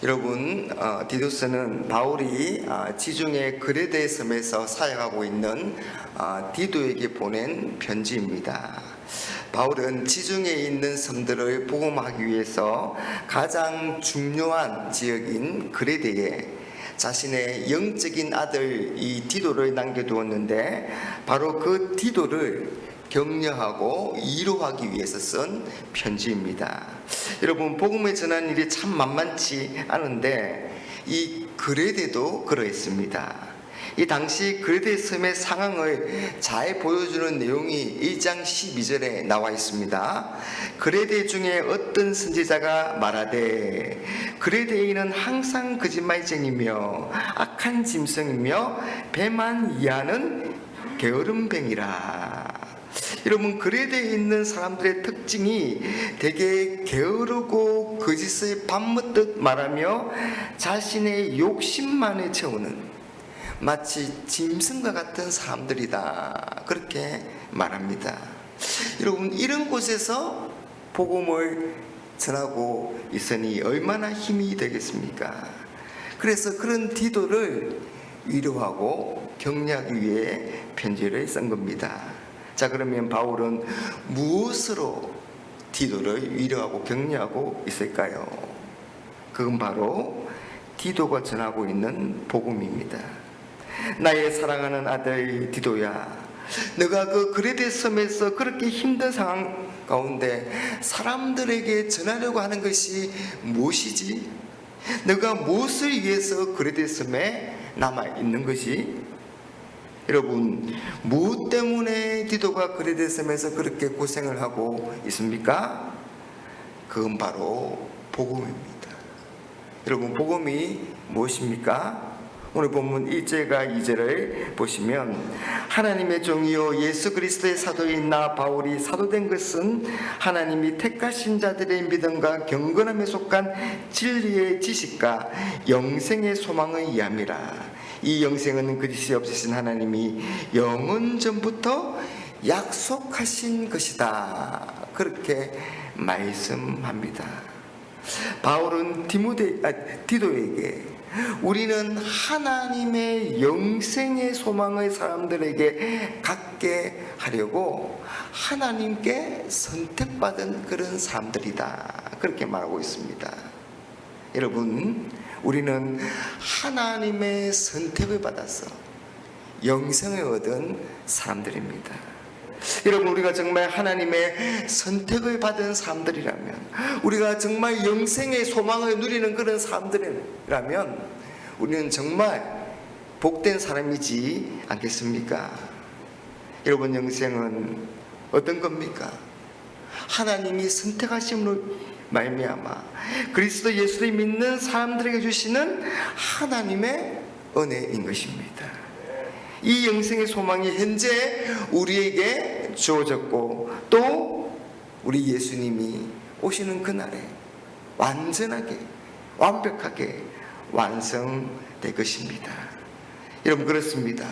여러분, 디도스는 바울이 지중해 그레데 섬에서 사역하고 있는 디도에게 보낸 편지입니다. 바울은 지중해에 있는 섬들을 복음하기 위해서 가장 중요한 지역인 그레데에 자신의 영적인 아들 이 디도를 남겨두었는데, 바로 그 디도를 격려하고 위로하기 위해서 쓴 편지입니다. 여러분, 복음을 전하는 일이 참 만만치 않은데 이 그레데도 그러했습니다. 이 당시 그레데 섬의 상황을 잘 보여주는 내용이 1장 12절에 나와 있습니다. 그레데 중에 어떤 선지자가 말하되 그레데인은 항상 거짓말쟁이며 악한 짐승이며 배만 이하는 게으름뱅이라. 여러분, 그레데에 있는 사람들의 특징이 되게 게으르고 거짓을 밤묻듯 말하며 자신의 욕심만을 채우는 마치 짐승과 같은 사람들이다, 그렇게 말합니다. 여러분, 이런 곳에서 복음을 전하고 있으니 얼마나 힘이 되겠습니까? 그래서 그런 디도를 위로하고 격려하기 위해 편지를 쓴 겁니다. 자, 그러면 바울은 무엇으로 디도를 위로하고 격려하고 있을까요? 그건 바로 디도가 전하고 있는 복음입니다. 나의 사랑하는 아들 디도야, 너가 그 그레데 섬에서 그렇게 힘든 상황 가운데 사람들에게 전하려고 하는 것이 무엇이지? 너가 무엇을 위해서 그레데 섬에 남아있는 것이? 여러분, 무엇 때문에 디도가 그레데 섬에서 그렇게 고생을 하고 있습니까? 그건 바로 복음입니다. 여러분, 복음이 무엇입니까? 오늘 본문 1절과 2절을 보시면, 하나님의 종이요 예수 그리스도의 사도인 나 바울이 사도된 것은 하나님이 택하신 자들의 믿음과 경건함에 속한 진리의 지식과 영생의 소망을 이함이라. 이 영생은 그리스도에 없으신 하나님이 영원 전부터 약속하신 것이다, 그렇게 말씀합니다. 바울은 디도에게 우리는 하나님의 영생의 소망을 사람들에게 갖게 하려고 하나님께 선택받은 그런 사람들이다, 그렇게 말하고 있습니다. 여러분, 우리는 하나님의 선택을 받아서 영생을 얻은 사람들입니다. 여러분, 우리가 정말 하나님의 선택을 받은 사람들이라면, 우리가 정말 영생의 소망을 누리는 그런 사람들이라면 우리는 정말 복된 사람이지 않겠습니까? 여러분, 영생은 어떤 겁니까? 하나님이 선택하심으로 말미암아 그리스도 예수를 믿는 사람들에게 주시는 하나님의 은혜인 것입니다. 이 영생의 소망이 현재 우리에게 주어졌고, 또 우리 예수님이 오시는 그날에 완전하게 완벽하게 완성될 것입니다. 여러분, 그렇습니다.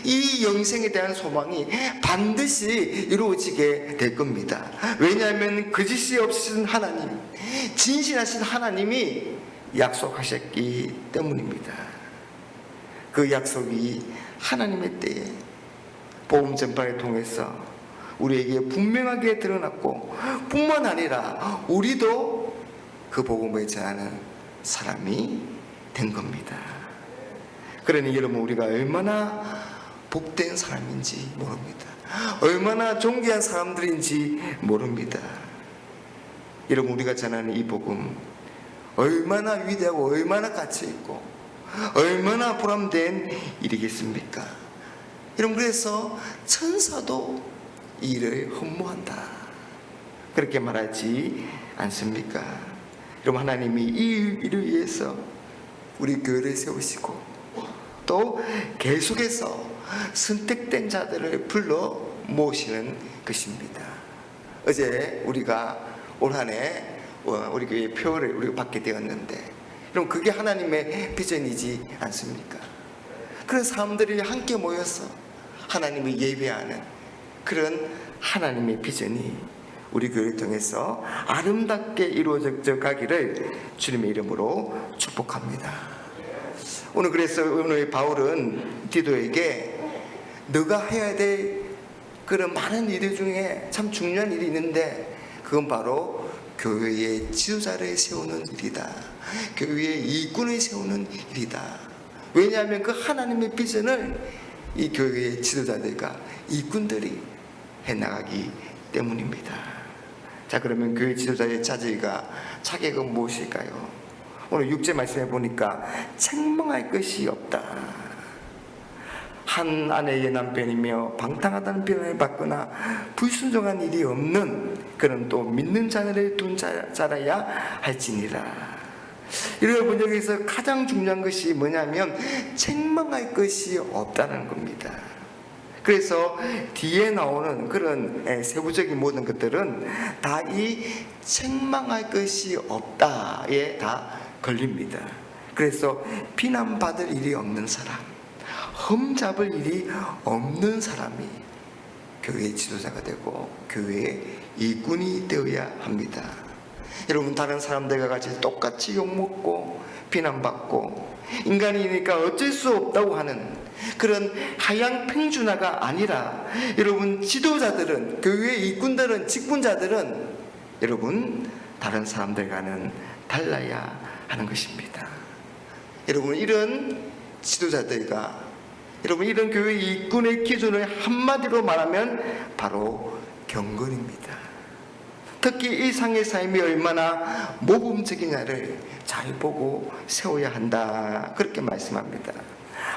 이 영생에 대한 소망이 반드시 이루어지게 될 겁니다. 왜냐하면 거짓이 없으신 하나님, 진실하신 하나님이 약속하셨기 때문입니다. 그 약속이 하나님의 때에 복음 전파를 통해서 우리에게 분명하게 드러났고, 뿐만 아니라 우리도 그 복음을 전하는 사람이 된 겁니다. 그러니 여러분, 우리가 얼마나 복된 사람인지 모릅니다. 얼마나 존귀한 사람들인지 모릅니다. 여러분, 우리가 전하는 이 복음 얼마나 위대하고 얼마나 가치 있고 얼마나 보람된 일이겠습니까? 여러분, 그래서 천사도 이 일을 흠모한다, 그렇게 말하지 않습니까? 여러분, 하나님이 이 일을 위해서 우리 교회를 세우시고 또 계속해서 선택된 자들을 불러 모시는 것입니다. 어제 우리가 올 한 해 우리 교회 표를 우리가 받게 되었는데, 그럼 그게 하나님의 비전이지 않습니까? 그런 사람들이 함께 모여서 하나님을 예배하는 그런 하나님의 비전이 우리 교회를 통해서 아름답게 이루어져 가기를 주님의 이름으로 축복합니다. 오늘 그래서 오늘 바울은 디도에게 너가 해야 될 그런 많은 일 중에 참 중요한 일이 있는데 그건 바로 교회의 지도자를 세우는 일이다. 교회의 일꾼을 세우는 일이다. 왜냐하면 그 하나님의 비전을 이 교회의 지도자들과 일꾼들이 해나가기 때문입니다. 자, 그러면 교회 지도자의 자격은 무엇일까요? 오늘 6절 말씀해 보니까 책망할 것이 없다. 한 아내의 남편이며 방탕하다는 비난을 받거나 불순종한 일이 없는 그런 또 믿는 자녀를 둔 자라야 할지니라. 여러분, 여기서 가장 중요한 것이 뭐냐면 책망할 것이 없다는 겁니다. 그래서 뒤에 나오는 그런 세부적인 모든 것들은 다 이 책망할 것이 없다에 다 걸립니다. 그래서 비난받을 일이 없는 사람, 흠잡을 일이 없는 사람이 교회의 지도자가 되고 교회의 일꾼이 되어야 합니다. 여러분, 다른 사람들과 같이 똑같이 욕먹고 비난받고 인간이니까 어쩔 수 없다고 하는 그런 하향 평준화가 아니라, 여러분, 지도자들은, 교회의 일꾼들은, 직분자들은 여러분 다른 사람들과는 달라야 하는 것입니다. 여러분, 이런 지도자들과 여러분 이런 교회 일꾼의 기준을 한마디로 말하면 바로 경건입니다. 특히 이 상의 삶이 얼마나 모범적이냐를 잘 보고 세워야 한다, 그렇게 말씀합니다.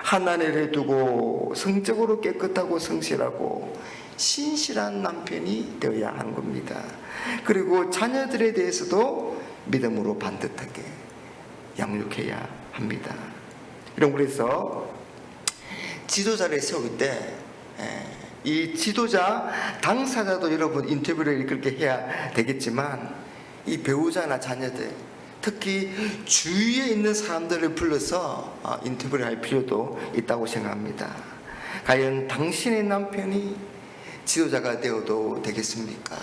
한 아내를 두고 성적으로 깨끗하고 성실하고 신실한 남편이 되어야 하는 겁니다. 그리고 자녀들에 대해서도 믿음으로 반듯하게 양육해야 합니다. 이런, 그래서 지도자를 세울 때 이 지도자 당사자도 여러분 인터뷰를 그렇게 해야 되겠지만, 이 배우자나 자녀들, 특히 주위에 있는 사람들을 불러서 인터뷰를 할 필요도 있다고 생각합니다. 과연 당신의 남편이 지도자가 되어도 되겠습니까?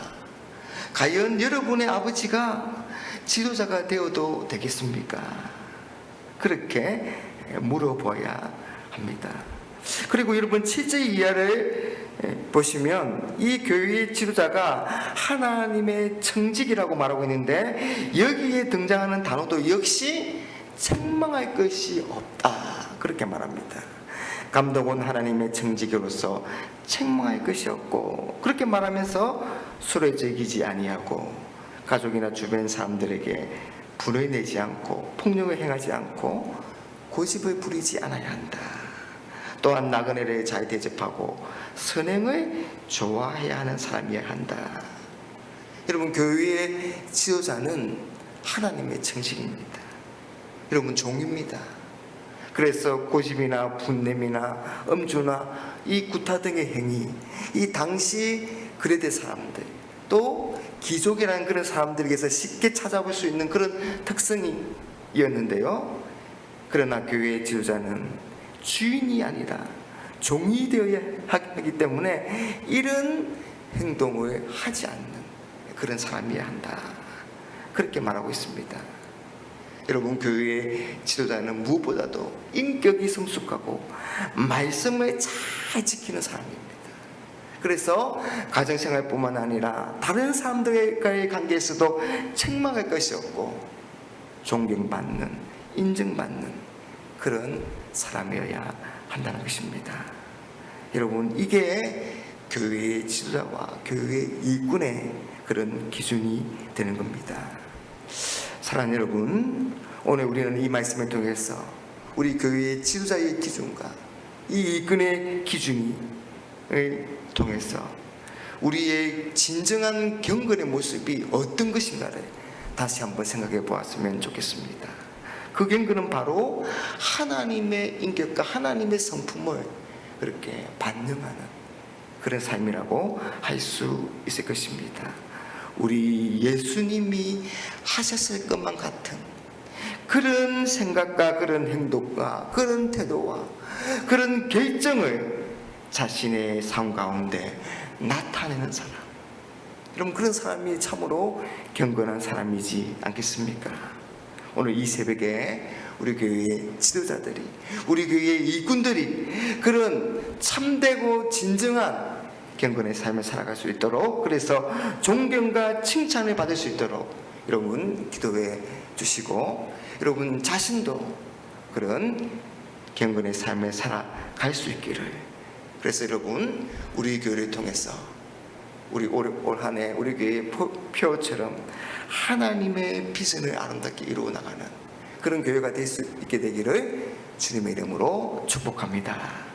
과연 여러분의 아버지가 지도자가 되어도 되겠습니까? 그렇게 물어봐야 합니다. 그리고 여러분 7절 이하를 보시면 이 교회의 지도자가 하나님의 청직이라고 말하고 있는데, 여기에 등장하는 단어도 역시 책망할 것이 없다, 그렇게 말합니다. 감독은 하나님의 청지기로서 책망할 것이 없고, 그렇게 말하면서 술에 즐기지 아니하고 가족이나 주변 사람들에게 분을 내지 않고 폭력을 행하지 않고 고집을 부리지 않아야 한다. 또한 나그네를 잘 대접하고 선행을 좋아해야 하는 사람이어야 한다. 여러분, 교회의 지도자는 하나님의 청직입니다. 여러분, 종입니다. 그래서 고집이나 분냄이나 음주나 이 구타 등의 행위, 이 당시 그레데 사람들, 또 귀족이라는 그런 사람들에게서 쉽게 찾아볼 수 있는 그런 특성이었는데요. 그러나 교회의 지도자는 주인이 아니라 종이 되어야 하기 때문에 이런 행동을 하지 않는 그런 사람이어야 한다, 그렇게 말하고 있습니다. 여러분, 교회의 지도자는 무엇보다도 인격이 성숙하고 말씀을 잘 지키는 사람입니다. 그래서 가정생활뿐만 아니라 다른 사람들과의 관계에서도 책망할 것이 없고 존경받는, 인정받는 그런 사람이어야 한다는 것입니다. 여러분, 이게 교회의 지도자와 교회의 일꾼의 그런 기준이 되는 겁니다. 사랑하는 여러분, 오늘 우리는 이 말씀을 통해서 우리 교회의 지도자의 기준과 이 일꾼의 기준을 통해서 우리의 진정한 경건의 모습이 어떤 것인가를 다시 한번 생각해 보았으면 좋겠습니다. 그 경건은 바로 하나님의 인격과 하나님의 성품을 그렇게 반영하는 그런 삶이라고 할 수 있을 것입니다. 우리 예수님이 하셨을 것만 같은 그런 생각과 그런 행동과 그런 태도와 그런 결정을 자신의 삶 가운데 나타내는 사람, 여러분, 그런 사람이 참으로 경건한 사람이지 않겠습니까? 오늘 이 새벽에 우리 교회의 지도자들이, 우리 교회의 일꾼들이 그런 참되고 진정한 경건의 삶을 살아갈 수 있도록, 그래서 존경과 칭찬을 받을 수 있도록 여러분 기도해 주시고, 여러분 자신도 그런 경건의 삶을 살아갈 수 있기를. 그래서 여러분, 우리 교회를 통해서 우리 올 한 해 우리 교회의 표처럼 하나님의 비전을 아름답게 이루어 나가는 그런 교회가 될 수 있게 되기를 주님의 이름으로 축복합니다.